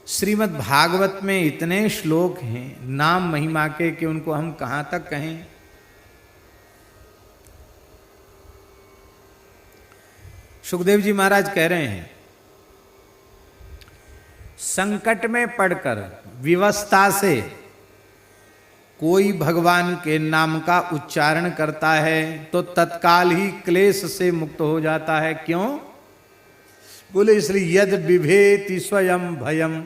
श्रीमद् भागवत में इतने श्लोक हैं नाम महिमा के कि उनको हम कहां तक कहें। सुखदेव जी महाराज कह रहे हैं, संकट में पड़कर विवस्ता से कोई भगवान के नाम का उच्चारण करता है तो तत्काल ही क्लेश से मुक्त हो जाता है। क्यों? बोले इसलिए यद बिभेति स्वयं भयम,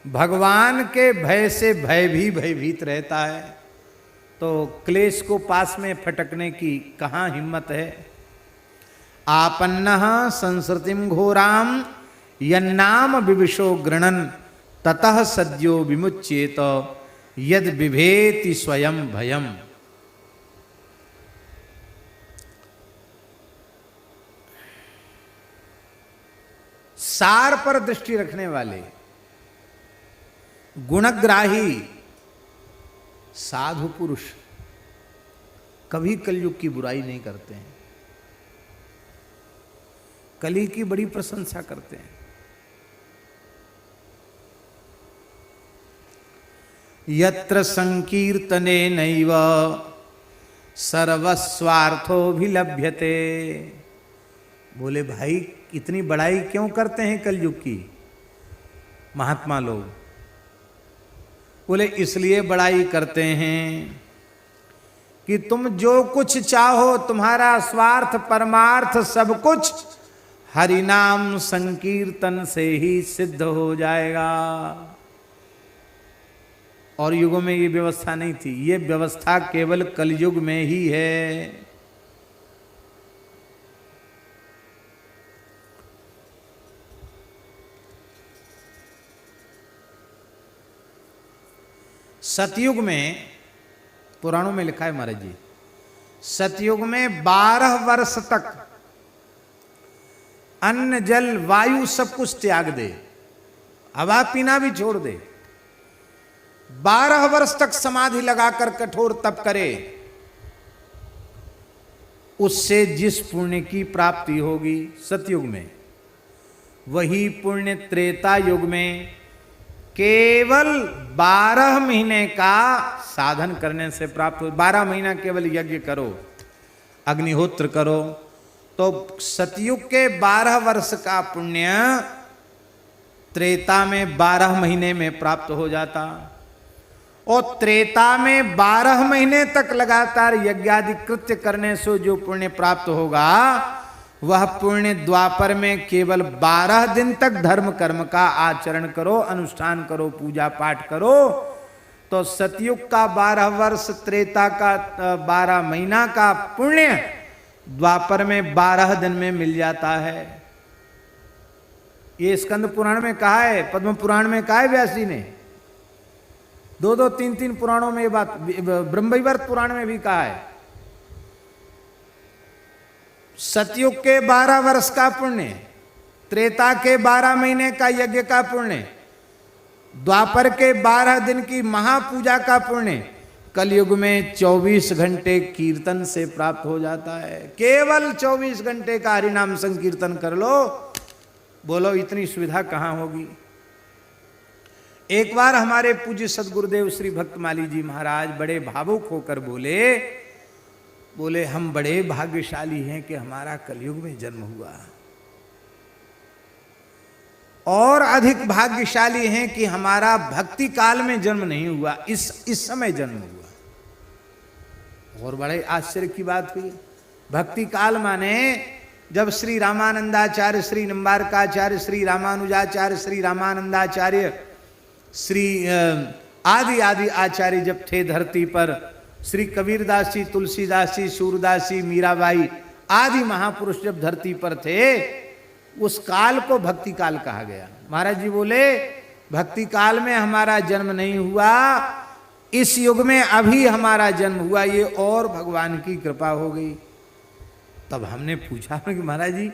भगवान के भय से भय भी भयभीत रहता है, तो क्लेश को पास में फटकने की कहाँ हिम्मत है। आपन्नः संसृतिम घोराम यन्नाम विविशो गृणन ततः सद्यो विमुच्येत यद बिभेति स्वयं भयम। सार पर दृष्टि रखने वाले गुणग्राही साधु पुरुष कभी कलयुग की बुराई नहीं करते हैं, कली की बड़ी प्रशंसा करते हैं। यत्र संकीर्तने नैव सर्वस्वार्थोऽभिलभ्यते। बोले भाई इतनी बड़ाई क्यों करते हैं कलयुग की महात्मा लोग? बोले इसलिए बड़ाई करते हैं कि तुम जो कुछ चाहो, तुम्हारा स्वार्थ परमार्थ सब कुछ हरिनाम संकीर्तन से ही सिद्ध हो जाएगा। और युगों में ये व्यवस्था नहीं थी, ये व्यवस्था केवल कलयुग में ही है। सतयुग में, पुराणों में लिखा है महाराज जी, सतयुग में 12 वर्ष तक अन्न जल वायु सब कुछ त्याग दे, हवा पीना भी छोड़ दे, 12 वर्ष तक समाधि लगाकर कठोर तप करे, उससे जिस पुण्य की प्राप्ति होगी सतयुग में, वही पुण्य त्रेता युग में केवल 12 महीने का साधन करने से प्राप्त हो। 12 महीना केवल यज्ञ करो, अग्निहोत्र करो, तो सतयुग के 12 वर्ष का पुण्य त्रेता में 12 महीने में प्राप्त हो जाता। और त्रेता में 12 महीने तक लगातार यज्ञादि कृत्य करने से जो पुण्य प्राप्त होगा, वह पुण्य द्वापर में केवल 12 दिन तक धर्म कर्म का आचरण करो, अनुष्ठान करो, पूजा पाठ करो, तो सतयुग का 12 वर्ष, त्रेता का 12 महीना का पुण्य द्वापर में 12 दिन में मिल जाता है। ये स्कंद पुराण में कहा है, पद्म पुराण में कहा है व्यासी ने, 2-2, 3-3 पुराणों में ये बात, ब्रह्मवैवर्त पुराण में भी कहा है। सतयुग के 12 वर्ष का पुण्य, त्रेता के 12 महीने का यज्ञ का पुण्य, द्वापर के 12 दिन की महापूजा का पुण्य कलयुग में 24 घंटे कीर्तन से प्राप्त हो जाता है। केवल 24 घंटे का हरिनाम संकीर्तन कर लो, बोलो इतनी सुविधा कहां होगी। एक बार हमारे पूज्य सदगुरुदेव श्री भक्तमाली जी महाराज बड़े भावुक होकर बोले हम बड़े भाग्यशाली हैं कि हमारा कलयुग में जन्म हुआ, और अधिक भाग्यशाली हैं कि हमारा भक्ति काल में जन्म नहीं हुआ, इस समय जन्म हुआ। और बड़े आश्चर्य की बात हुई। भक्ति काल माने जब श्री रामानंदाचार्य, श्री निम्बारकाचार्य, श्री रामानुजाचार्य, श्री रामानंदाचार्य, श्री आदि आदि आचार्य जब थे धरती पर, श्री कबीरदास जी, तुलसीदास जी, सूरदास जी, मीराबाई आदि महापुरुष जब धरती पर थे, उस काल को भक्ति काल कहा गया। महाराज जी बोले भक्ति काल में हमारा जन्म नहीं हुआ, इस युग में अभी हमारा जन्म हुआ, ये और भगवान की कृपा हो गई। तब हमने पूछा कि महाराज जी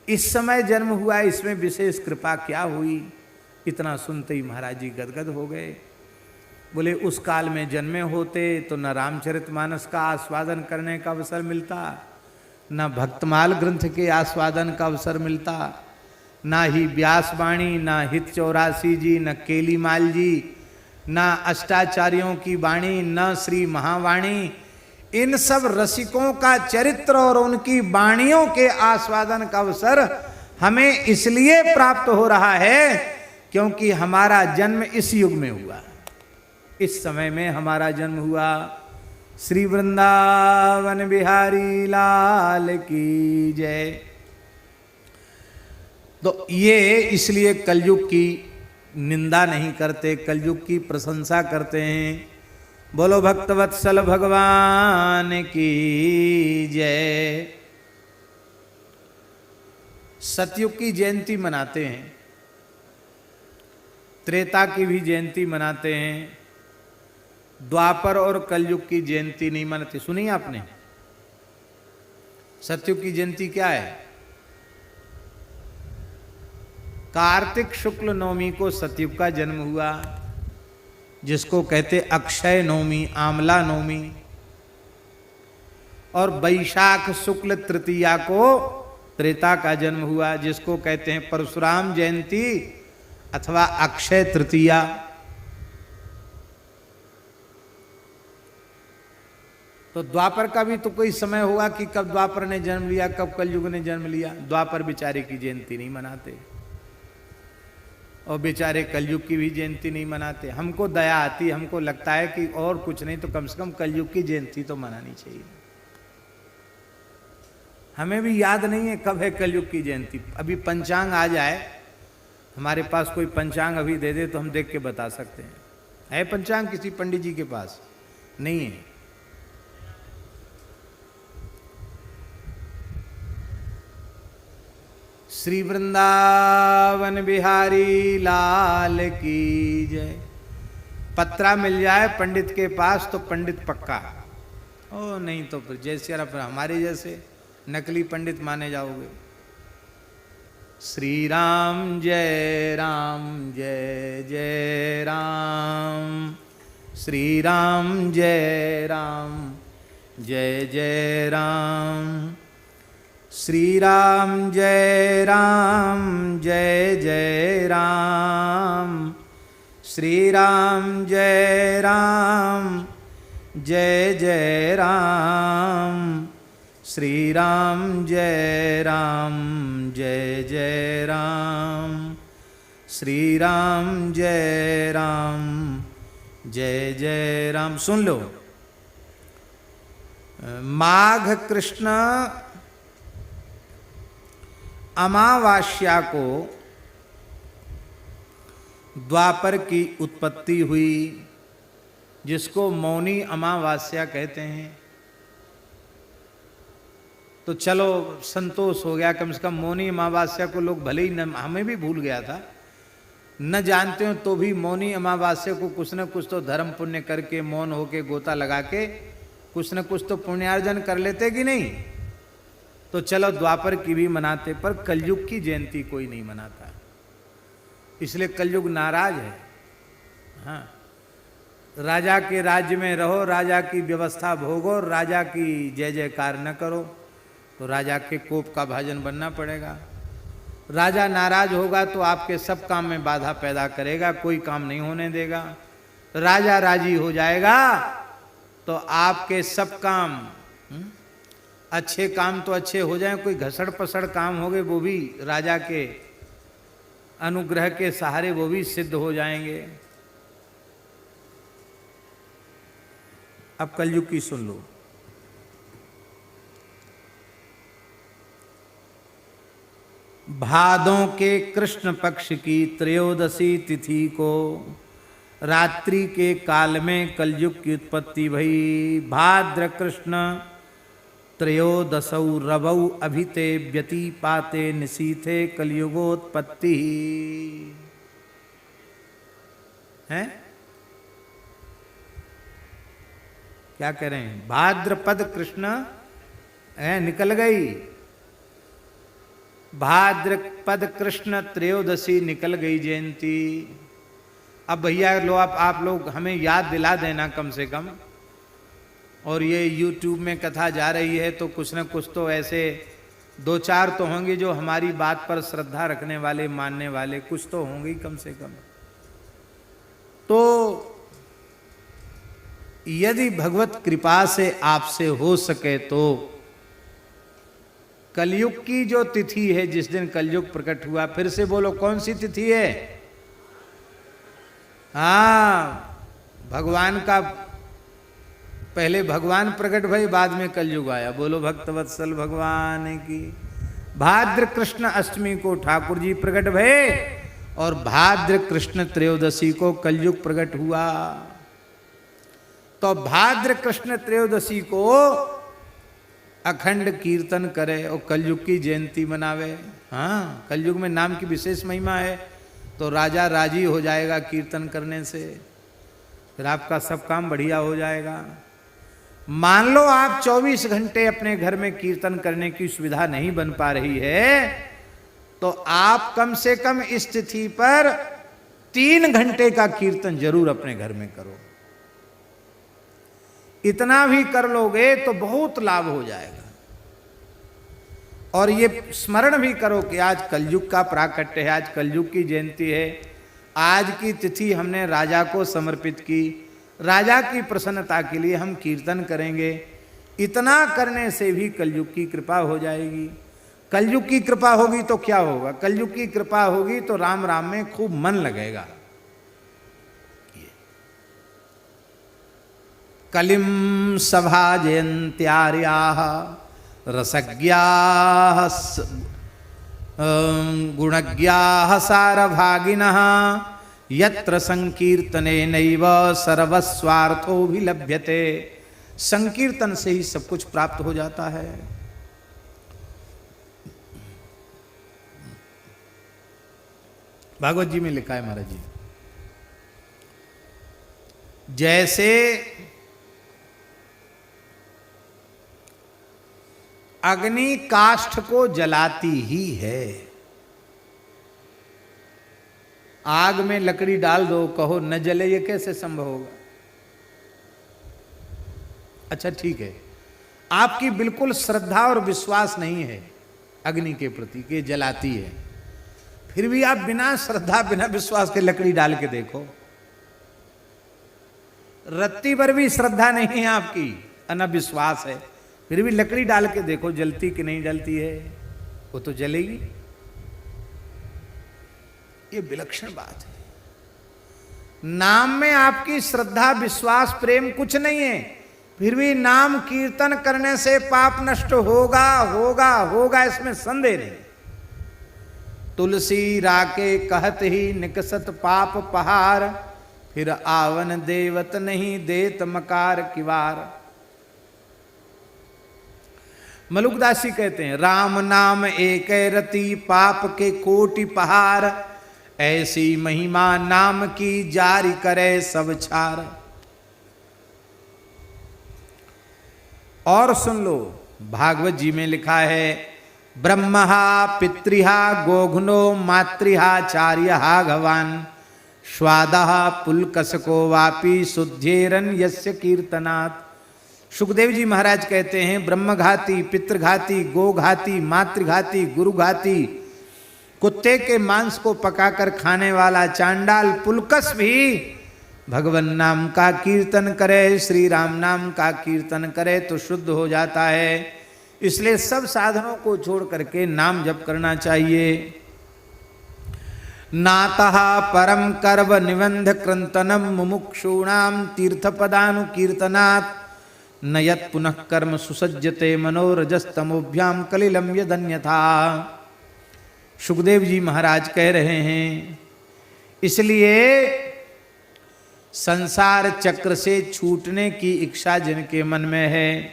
इस समय जन्म हुआ, इसमें विशेष कृपा क्या हुई? इतना सुनते ही महाराज जी गदगद हो गए। बोले उस काल में जन्मे होते तो न रामचरितमानस का आस्वादन करने का अवसर मिलता, न भक्तमाल ग्रंथ के आस्वादन का अवसर मिलता, ना ही व्यासवाणी, ना हित 84 जी, न केलीमाल जी, ना अष्टाचार्यों की वाणी, न श्री महावाणी। इन सब रसिकों का चरित्र और उनकी वाणियों के आस्वादन का अवसर हमें इसलिए प्राप्त हो रहा है क्योंकि हमारा जन्म इस युग में हुआ, इस समय में हमारा जन्म हुआ। श्री वृंदावन बिहारी लाल की जय। तो ये इसलिए कलयुग की निंदा नहीं करते, कलयुग की प्रशंसा करते हैं। बोलो भक्तवत्सल भगवान की जय। सतयुग की जयंती मनाते हैं, त्रेता की भी जयंती मनाते हैं, द्वापर और कलयुग की जयंती नहीं मनाते। सुनी आपने? सतयुग की जयंती क्या है? कार्तिक शुक्ल नवमी को सतयुग का जन्म हुआ, जिसको कहते अक्षय नवमी, आमला नवमी। और वैशाख शुक्ल तृतीया को त्रेता का जन्म हुआ, जिसको कहते हैं परशुराम जयंती अथवा अक्षय तृतीया। तो द्वापर का भी तो कोई समय हुआ कि कब द्वापर ने जन्म लिया, कब कलयुग ने जन्म लिया। द्वापर बेचारे की जयंती नहीं मनाते और बेचारे कलयुग की भी जयंती नहीं मनाते। हमको दया आती, हमको लगता है कि और कुछ नहीं तो कम से कम कलयुग की जयंती तो मनानी चाहिए। हमें भी याद नहीं है कब है कलयुग की जयंती। अभी पंचांग आ जाए, हमारे पास कोई पंचांग अभी दे दे तो हम देख के बता सकते हैं। है पंचांग किसी पंडित जी के पास? नहीं है। श्री वृंदावन बिहारी लाल की जय। पत्रा मिल जाए पंडित के पास तो पंडित पक्का, ओ नहीं तो फिर जैसे आप हमारे जैसे नकली पंडित माने जाओगे। श्री राम जय जय राम, श्री राम जय जय राम, श्री राम जय जय राम, श्री राम जय जय राम, श्री राम जय जय राम, श्री राम जय जय राम। सुन लो, माघ कृष्ण अमावास्या को द्वापर की उत्पत्ति हुई, जिसको मौनी अमावास्या कहते हैं। तो चलो संतोष हो गया, कम से कम मौनी अमावास्या को लोग भले ही न, हमें भी भूल गया था, न जानते हो तो भी मौनी अमावास्या को कुछ न कुछ तो धर्म पुण्य करके, मौन होके, गोता लगा के कुछ न कुछ तो पुण्यार्जन कर लेते कि नहीं। तो चलो द्वापर की भी मनाते, पर कलयुग की जयंती कोई नहीं मनाता, इसलिए कलयुग नाराज है। हाँ, राजा के राज्य में रहो, राजा की व्यवस्था भोगो, राजा की जय जयकार न करो तो राजा के कोप का भाजन बनना पड़ेगा। राजा नाराज होगा तो आपके सब काम में बाधा पैदा करेगा, कोई काम नहीं होने देगा। राजा राजी हो जाएगा तो आपके सब काम, अच्छे काम तो अच्छे हो जाएं, कोई घसड़ पसड़ काम हो गए वो भी राजा के अनुग्रह के सहारे वो भी सिद्ध हो जाएंगे। अब कलयुग की सुन लो। भादों के कृष्ण पक्ष की त्रयोदशी तिथि को रात्रि के काल में कलयुग की उत्पत्ति भई। भाद्र कृष्ण त्रयोदशौ रवौ अभिते व्यतिपाते निशीथे कलयुगोत्पत्ति। हैं क्या कह रहे हैं? भाद्रपद कृष्ण है, निकल गई। भाद्रपद कृष्ण त्रयोदशी निकल गई जयंती। अब भैया लो, आप लोग हमें याद दिला देना कम से कम। और ये YouTube में कथा जा रही है तो कुछ न कुछ तो ऐसे दो चार तो होंगे जो हमारी बात पर श्रद्धा रखने वाले, मानने वाले, कुछ तो होंगे ही कम से कम। तो यदि भगवत कृपा से आपसे हो सके तो कलयुग की जो तिथि है, जिस दिन कलयुग प्रकट हुआ, फिर से बोलो कौन सी तिथि है? हाँ, भगवान का, पहले भगवान प्रकट भई, बाद में कलयुग आया। बोलो भक्तवत्सल भगवान की। भाद्र कृष्ण अष्टमी को ठाकुर जी प्रकट भये और भाद्र कृष्ण त्रयोदशी को कलयुग प्रकट हुआ। तो भाद्र कृष्ण त्रयोदशी को अखंड कीर्तन करे और कलयुग की जयंती मनावे। हाँ, कलयुग में नाम की विशेष महिमा है, तो राजा राजी हो जाएगा कीर्तन करने से, फिर आपका सब काम बढ़िया हो जाएगा। मान लो आप 24 घंटे अपने घर में कीर्तन करने की सुविधा नहीं बन पा रही है, तो आप कम से कम इस तिथि पर 3 घंटे का कीर्तन जरूर अपने घर में करो। इतना भी कर लोगे तो बहुत लाभ हो जाएगा। और ये स्मरण भी करो कि आज कलयुग का प्राकट्य है, आज कलयुग की जयंती है, आज की तिथि हमने राजा को समर्पित की, राजा की प्रसन्नता के लिए हम कीर्तन करेंगे। इतना करने से भी कलयुग की कृपा हो जाएगी। कलयुग की कृपा होगी तो क्या होगा? कलयुग की कृपा होगी तो राम राम में खूब मन लगेगा। कलिम सभा जयंत्यार्याः रसज्ञाः गुणज्ञाः सारभागिनः यत्र संकीर्तनेनैव सर्वस्वार्थोऽभिलभ्यते। संकीर्तन से ही सब कुछ प्राप्त हो जाता है। भागवत जी में लिखा है महाराज जी, जैसे अग्नि काष्ठ को जलाती ही है, आग में लकड़ी डाल दो, कहो न जले, ये कैसे संभव होगा? अच्छा ठीक है, आपकी बिल्कुल श्रद्धा और विश्वास नहीं है अग्नि के प्रति कि जलाती है, फिर भी आप बिना श्रद्धा बिना विश्वास के लकड़ी डाल के देखो, रत्ती पर भी श्रद्धा नहीं है आपकी, अनविश्वास है, फिर भी लकड़ी डाल के देखो जलती कि नहीं जलती है, वो तो जलेगी। ये विलक्षण बात है। नाम में आपकी श्रद्धा विश्वास प्रेम कुछ नहीं है, फिर भी नाम कीर्तन करने से पाप नष्ट होगा होगा होगा, इसमें संदेह नहीं। तुलसी राके कहत ही निकसत पाप पहार, फिर आवन देवत नहीं देत मकार किवार। मलुकदासी कहते हैं, राम नाम एक रति पाप के कोटि पहार, ऐसी महिमा नाम की जारी करे सब छार। और सुन लो, भागवत जी में लिखा है, ब्रह्महा पितृहा गोघ्नो मातृहाचार्यहा भगवान, स्वादः पुलकसको वापि शुद्धेरन यस्य कीर्तनात्। सुखदेव जी महाराज कहते हैं, ब्रह्मघाती, पितृघाती, गोघाती, मातृघाती, गुरुघाती, कुत्ते के मांस को पकाकर खाने वाला चांडाल पुलकस भी भगवान नाम का कीर्तन करे, श्री राम नाम का कीर्तन करे तो शुद्ध हो जाता है। इसलिए सब साधनों को छोड़ करके नाम जप करना चाहिए। नातः परम कर्म निबंध क्रंतनम मुमुक्षूणाम तीर्थपदानुकीर्तनात्, न यत् पुनः कर्म सुसज्जते मनोरजस्तमोभ्याम कलिलम यदन्यथा। सुखदेव जी महाराज कह रहे हैं, इसलिए संसार चक्र से छूटने की इच्छा जिनके मन में है,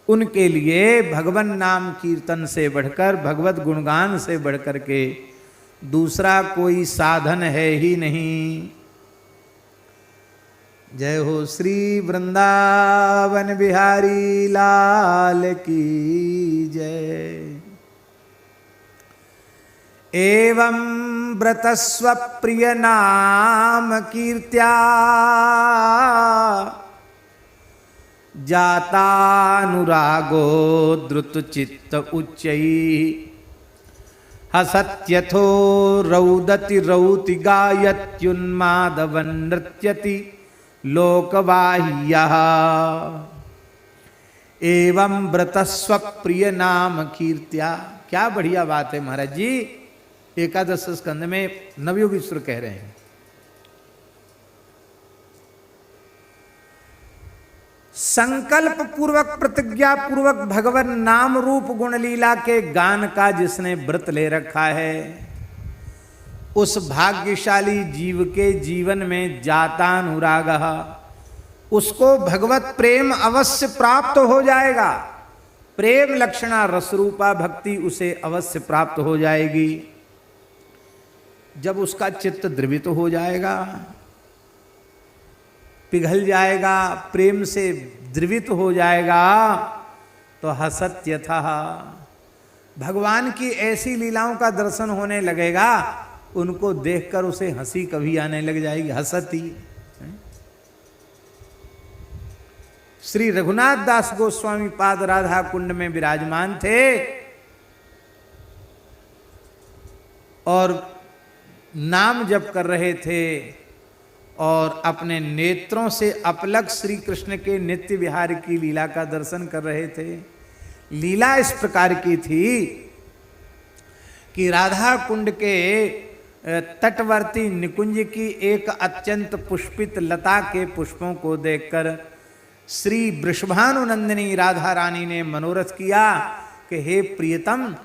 उनके लिए भगवान नाम कीर्तन से बढ़कर, भगवत गुणगान से बढ़कर के दूसरा कोई साधन है ही नहीं। जय हो श्री वृंदावन बिहारी लाल की जय। एवं व्रतस्व प्रिय नाम कीर्त्या, जातानुरागो द्रुत चित्त उच्चैः हसत्यथो रौदति रौति गायत्युन्मादवन् नृत्यति लोकबाह्यः एवं व्रतस्व प्रिय नाम कीर्त्या। क्या बढ़िया बात है महाराज जी। एकादश स्कंद में नवयोगीश्वर कह रहे हैं, संकल्प पूर्वक प्रतिज्ञा पूर्वक भगवान नाम रूप गुण लीला के गान का जिसने व्रत ले रखा है, उस भाग्यशाली जीव के जीवन में जातानुराग, उसको भगवत प्रेम अवश्य प्राप्त हो जाएगा। प्रेम लक्षणा रसरूपा भक्ति उसे अवश्य प्राप्त हो जाएगी। जब उसका चित्त द्रवित हो जाएगा, पिघल जाएगा, प्रेम से द्रवित हो जाएगा, तो हसत यथा, भगवान की ऐसी लीलाओं का दर्शन होने लगेगा, उनको देखकर उसे हंसी कभी आने लग जाएगी। हसती। श्री रघुनाथ दास गोस्वामी पाद राधा कुंड में विराजमान थे और नाम जप कर रहे थे और अपने नेत्रों से अपलक श्री कृष्ण के नित्य विहार की लीला का दर्शन कर रहे थे। लीला इस प्रकार की थी कि राधा कुंड के तटवर्ती निकुंज की एक अत्यंत पुष्पित लता के पुष्पों को देखकर श्री वृषभानुनंदिनी राधा रानी ने मनोरथ किया कि हे प्रियतम,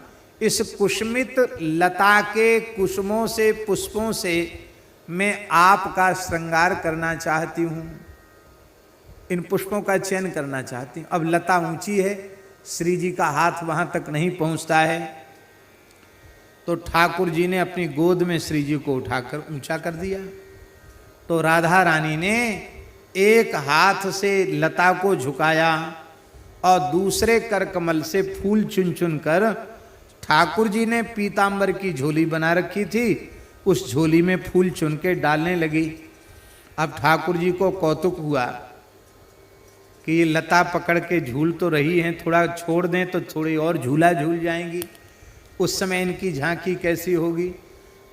इस कुसुमित लता के कुसुमों से पुष्पों से मैं आपका श्रृंगार करना चाहती हूँ, इन पुष्पों का चयन करना चाहती हूँ। अब लता ऊंची है, श्री जी का हाथ वहाँ तक नहीं पहुँचता है, तो ठाकुर जी ने अपनी गोद में श्री जी को उठाकर ऊंचा कर दिया। तो राधा रानी ने एक हाथ से लता को झुकाया और दूसरे कर कमल से फूल चुन चुन कर, ठाकुर जी ने पीतांबर की झोली बना रखी थी, उस झोली में फूल चुन के डालने लगी। अब ठाकुर जी को कौतुक हुआ कि ये लता पकड़ के झूल तो रही हैं, थोड़ा छोड़ दें तो थोड़ी और झूला झूल जाएंगी, उस समय इनकी झांकी कैसी होगी।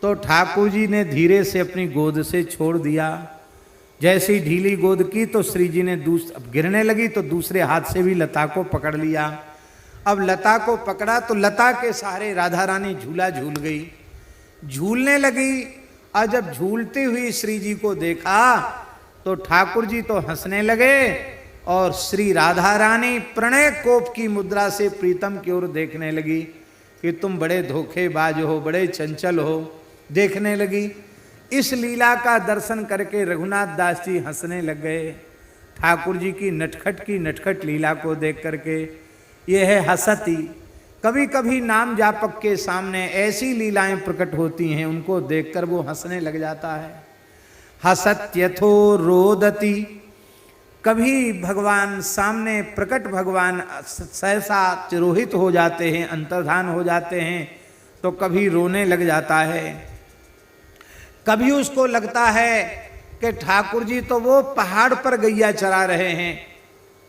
तो ठाकुर जी ने धीरे से अपनी गोद से छोड़ दिया। जैसे ही ढीली गोद की तो श्री जी ने अब गिरने लगी तो दूसरे हाथ से भी लता को पकड़ लिया। अब लता को पकड़ा तो लता के सहारे राधा रानी झूला झूल गई, झूलने लगी। और जब झूलती हुई श्री जी को देखा तो ठाकुर जी तो हंसने लगे और श्री राधा रानी प्रणय कोप की मुद्रा से प्रीतम की ओर देखने लगी कि तुम बड़े धोखेबाज हो, बड़े चंचल हो, देखने लगी। इस लीला का दर्शन करके रघुनाथ दास जी हंसने लग गए, ठाकुर जी की नटखट लीला को देख करके। यह है हसती। कभी कभी नाम जापक के सामने ऐसी लीलाएं प्रकट होती हैं, उनको देखकर वो हंसने लग जाता है। हसत्यथो रोदति, कभी भगवान सामने प्रकट, भगवान सहसा चिरोहित हो जाते हैं, अंतर्धान हो जाते हैं, तो कभी रोने लग जाता है। कभी उसको लगता है कि ठाकुर जी तो वो पहाड़ पर गैया चरा रहे हैं,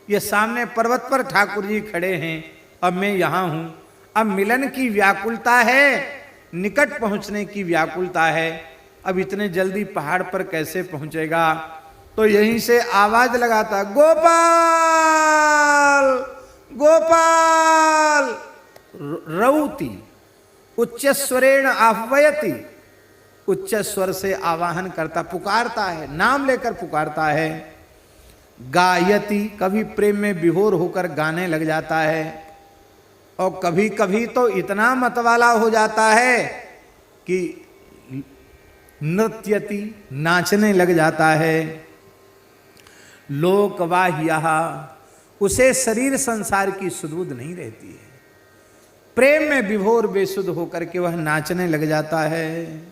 ये सामने पर्वत पर ठाकुर जी खड़े हैं, अब मैं यहाँ हूँ। अब मिलन की व्याकुलता है, निकट पहुँचने की व्याकुलता है, अब इतने जल्दी पहाड़ पर कैसे पहुँचेगा। तो यहीं से आवाज लगाता, गोपाल गोपाल, रौती, उच्च स्वरेण आह्वयति, उच्च स्वर से आवाहन करता, पुकारता है, नाम लेकर पुकारता है। गायति, कभी प्रेम में विभोर होकर गाने लग जाता है, और कभी कभी तो इतना मतवाला हो जाता है कि नृत्यति, नाचने लग जाता है। लोकवाह्यः, उसे शरीर संसार की सुधबुध नहीं रहती है, प्रेम में विभोर बेसुध होकर के वह नाचने लग जाता है।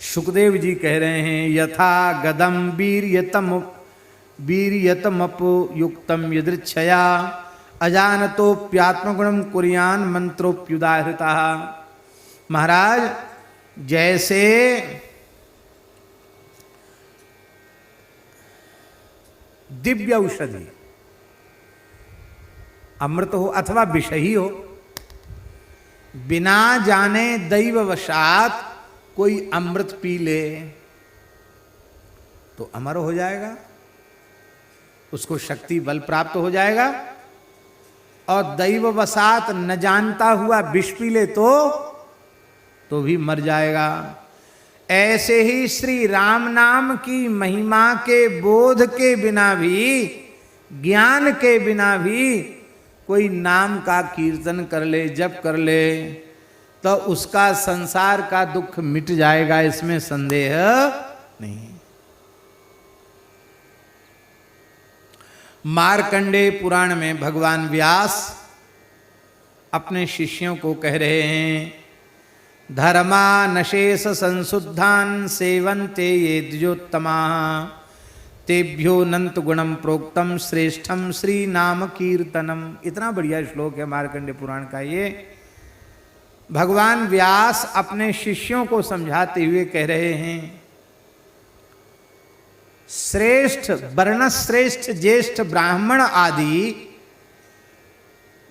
सुखदेव जी कह रहे हैं, यथा गदम वीर्यतमयुक्तम यदृच्छया अजानतोप्यात्मगुणम कुर्यान मंत्रोप्युदाहृता। महाराज, जैसे दिव्य औषधि, अमृत हो अथवा विष ही हो, बिना जाने दैववशात कोई अमृत पी ले तो अमर हो जाएगा, उसको शक्ति बल प्राप्त हो जाएगा। और दैववशात न जानता हुआ विष पी ले तो भी मर जाएगा। ऐसे ही श्री राम नाम की महिमा के बोध के बिना भी, ज्ञान के बिना भी कोई नाम का कीर्तन कर ले, जप कर ले, तो उसका संसार का दुख मिट जाएगा, इसमें संदेह नहीं। मार्कंडेय पुराण में भगवान व्यास अपने शिष्यों को कह रहे हैं, धर्मा नशेष संशुद्धान सेवन्ते ये द्विजोत्तमा तेभ्यो नंत गुणम प्रोक्तम श्रेष्ठम श्री नाम कीर्तनम। इतना बढ़िया श्लोक है मार्कंडेय पुराण का ये। भगवान व्यास अपने शिष्यों को समझाते हुए कह रहे हैं, श्रेष्ठ वर्णश्रेष्ठ ज्येष्ठ ब्राह्मण आदि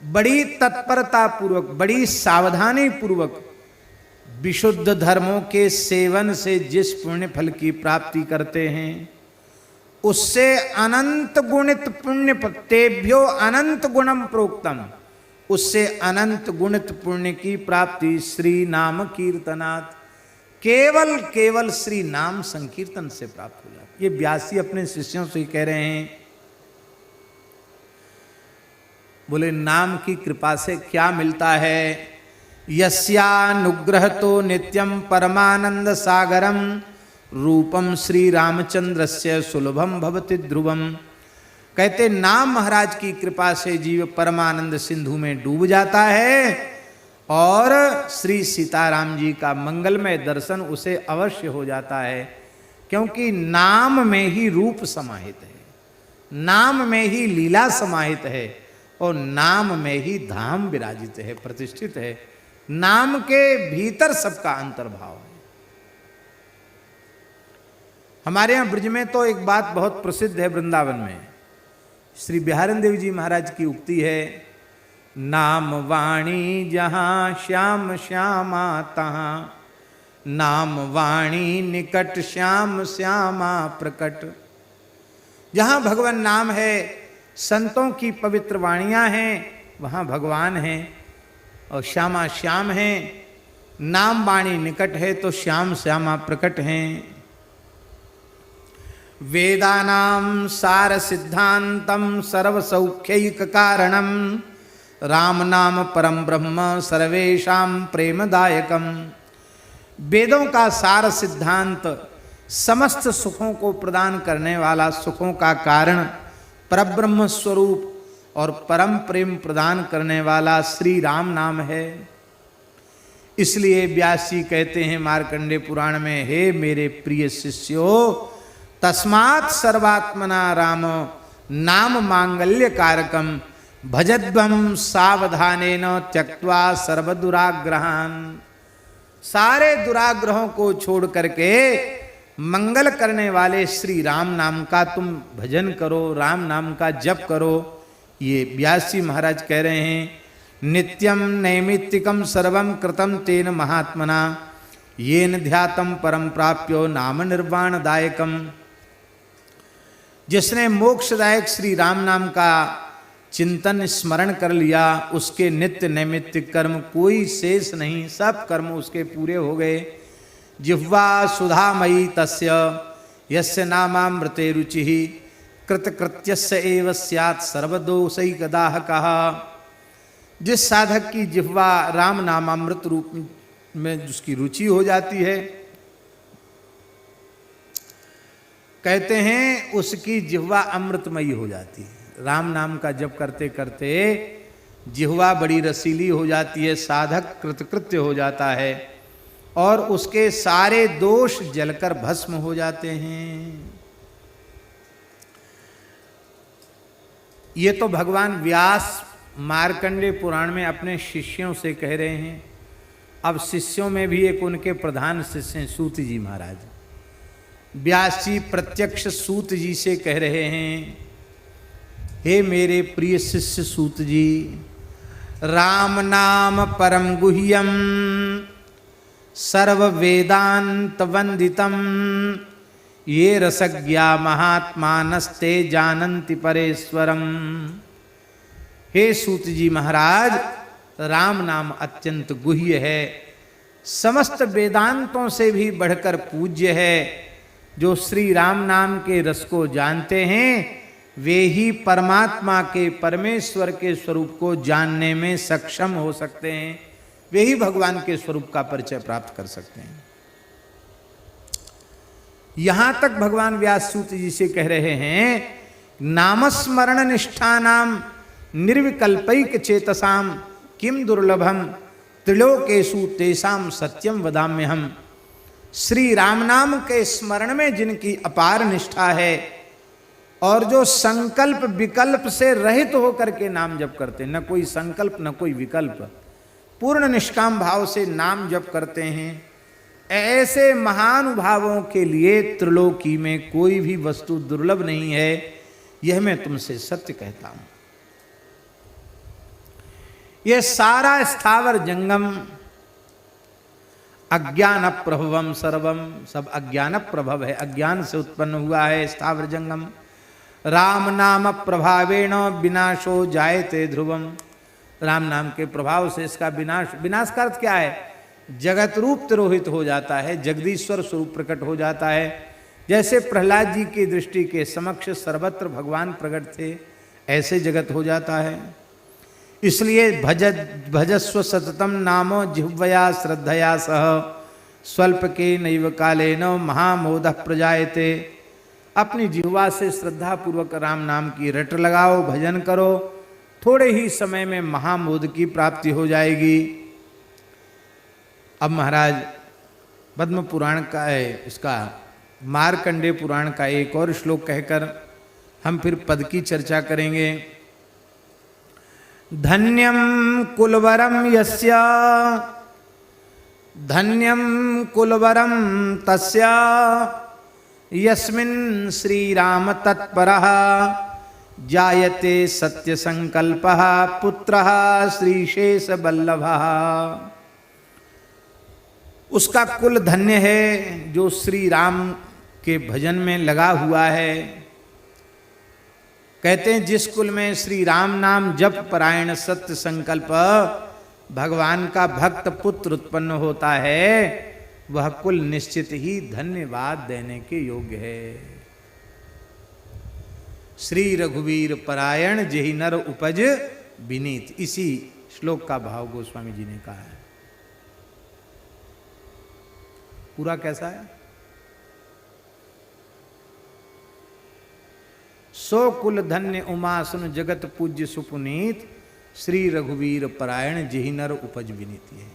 बड़ी तत्परता पूर्वक, बड़ी सावधानी पूर्वक विशुद्ध धर्मों के सेवन से जिस पुण्य फल की प्राप्ति करते हैं उससे अनंत गुणित पुण्य, तेभ्यो अनंत गुणम प्रोक्तम, उससे अनंत गुणित पुण्य की प्राप्ति श्री नाम कीर्तनात्, केवल केवल श्री नाम संकीर्तन से प्राप्त हो जाती। ये व्यासी अपने शिष्यों से कह रहे हैं, बोले नाम की कृपा से क्या मिलता है? यस्यानुग्रह तो नित्यम परमानंद सागरम रूपम श्री रामचंद्रस्य सुलभम भवति ध्रुवम। कहते नाम महाराज की कृपा से जीव परमानंद सिंधु में डूब जाता है और श्री सीताराम जी का मंगलमय दर्शन उसे अवश्य हो जाता है, क्योंकि नाम में ही रूप समाहित है, नाम में ही लीला समाहित है और नाम में ही धाम विराजित है, प्रतिष्ठित है। नाम के भीतर सबका अंतर्भाव है। हमारे यहाँ ब्रज में तो एक बात बहुत प्रसिद्ध है, वृंदावन में श्री बिहारन देव जी महाराज की उक्ति है, नाम वाणी जहां श्याम श्यामा तहां, नाम वाणी निकट श्याम श्यामा प्रकट। जहां भगवान नाम है, संतों की पवित्र वाणियां हैं, वहां भगवान हैं और श्यामा श्याम हैं। नाम वाणी निकट है तो श्याम श्यामा प्रकट हैं। वेदानां सार सिद्धांतम सर्व सौख्यैक कारणम राम नाम परम ब्रह्म सर्वेषां प्रेमदायकम। वेदों का सार सिद्धांत, समस्त सुखों को प्रदान करने वाला, सुखों का कारण परब्रह्म स्वरूप और परम प्रेम प्रदान करने वाला श्री राम नाम है। इसलिए व्यास जी कहते हैं मार्कंडेय पुराण में, हे मेरे प्रिय शिष्यों, तस्मात् सर्वात्मना राम नाम मांगल्य कारकम भजध्वम सावधानेन त्यक्त्वा सर्वदुराग्रहान। सारे दुराग्रहों को छोड़ करके मंगल करने वाले श्री राम नाम का तुम भजन करो, राम नाम का जप करो। ये व्यास जी महाराज कह रहे हैं, नित्यम नैमित्तिकम सर्वम कृतम तेन महात्मना येन ध्यातम परम प्राप्यो नाम निर्वाण दायकम। जिसने मोक्षदायक श्री राम नाम का चिंतन स्मरण कर लिया, उसके नित्य नैमित्तिक कर्म कोई शेष नहीं, सब कर्म उसके पूरे हो गए। जिह्वा सुधामयी तस्य यस्य नामामृते रुचिः कृतकृत्यस्य एव स्यात् सर्वदोषैकदाहकः। जिस साधक की जिह्वा राम नामामृत रूप में जिसकी रुचि हो जाती है, कहते हैं उसकी जिह्वा अमृतमयी हो जाती है। राम नाम का जप करते करते जिह्वा बड़ी रसीली हो जाती है, साधक कृतकृत्य हो जाता है और उसके सारे दोष जलकर भस्म हो जाते हैं। ये तो भगवान व्यास मार्कंडेय पुराण में अपने शिष्यों से कह रहे हैं। अब शिष्यों में भी एक उनके प्रधान शिष्य हैं सूत जी महाराज। व्यास जी प्रत्यक्ष सूत जी से कह रहे हैं, हे मेरे प्रिय शिष्य सूत जी, राम नाम परम गुह्यम सर्व वेदांत वंदितम ये रसज्ञा महात्मानस्ते जानन्ति परेश्वरम। हे सूत जी महाराज, राम नाम अत्यंत गुह्य है, समस्त वेदांतों से भी बढ़कर पूज्य है। जो श्री राम नाम के रस को जानते हैं वे ही परमात्मा के, परमेश्वर के स्वरूप को जानने में सक्षम हो सकते हैं, वे ही भगवान के स्वरूप का परिचय प्राप्त कर सकते हैं। यहां तक भगवान व्याससूत जी से कह रहे हैं, नामस्मरण निष्ठानाम निर्विकल्पैक चेतसाम किम दुर्लभम त्रिलोकेषु तेषाम सत्यम वदाम्यहम। श्री राम नाम के स्मरण में जिनकी अपार निष्ठा है और जो संकल्प विकल्प से रहित होकर के नाम जप करते, न कोई संकल्प न कोई विकल्प, पूर्ण निष्काम भाव से नाम जप करते हैं, ऐसे महानुभावों के लिए त्रिलोकी में कोई भी वस्तु दुर्लभ नहीं है, यह मैं तुमसे सत्य कहता हूं। यह सारा स्थावर जंगम अज्ञान प्रभवम सर्वम, सब अज्ञान प्रभव है, अज्ञान से उत्पन्न हुआ है स्थावर जंगम। राम नाम प्रभावेण विनाशो जायते ध्रुवम। राम नाम के प्रभाव से इसका विनाश, विनाश का अर्थ क्या है? जगत रूप तिरोहित हो जाता है, जगदीश्वर स्वरूप प्रकट हो जाता है। जैसे प्रहलाद जी की दृष्टि के समक्ष सर्वत्र भगवान प्रकट थे, ऐसे जगत हो जाता है। इसलिए भजस्व सततम नामो जिह्वया श्रद्धया सह स्वल्प के नैव कालेन महामोदः प्रजायते। अपनी जिह्वा से श्रद्धा पूर्वक राम नाम की रट लगाओ, भजन करो, थोड़े ही समय में महामोद की प्राप्ति हो जाएगी। अब महाराज पद्म पुराण का है, इसका मार्कंडेय पुराण का एक और श्लोक कहकर हम फिर पद की चर्चा करेंगे। धन्यम कुलवरम यस्य, धन्यम कुलवरम तस्य यस्मिन् श्री राम तत्परः जायते सत्य संकल्पः पुत्रः श्रीशेष बल्लभः। उसका कुल धन्य है जो श्री राम के भजन में लगा हुआ है। कहते हैं जिस कुल में श्री राम नाम जप परायण सत्य संकल्प भगवान का भक्त पुत्र उत्पन्न होता है, वह कुल निश्चित ही धन्यवाद देने के योग्य है। श्री रघुवीर परायण जेहि नर उपज विनीत, इसी श्लोक का भाव गोस्वामी जी ने कहा है। पूरा कैसा है? सो कुल धन्य उमा सुन जगत पूज्य सुपुनीत, श्री रघुवीर परायण जेहि नर उपज विनीत है।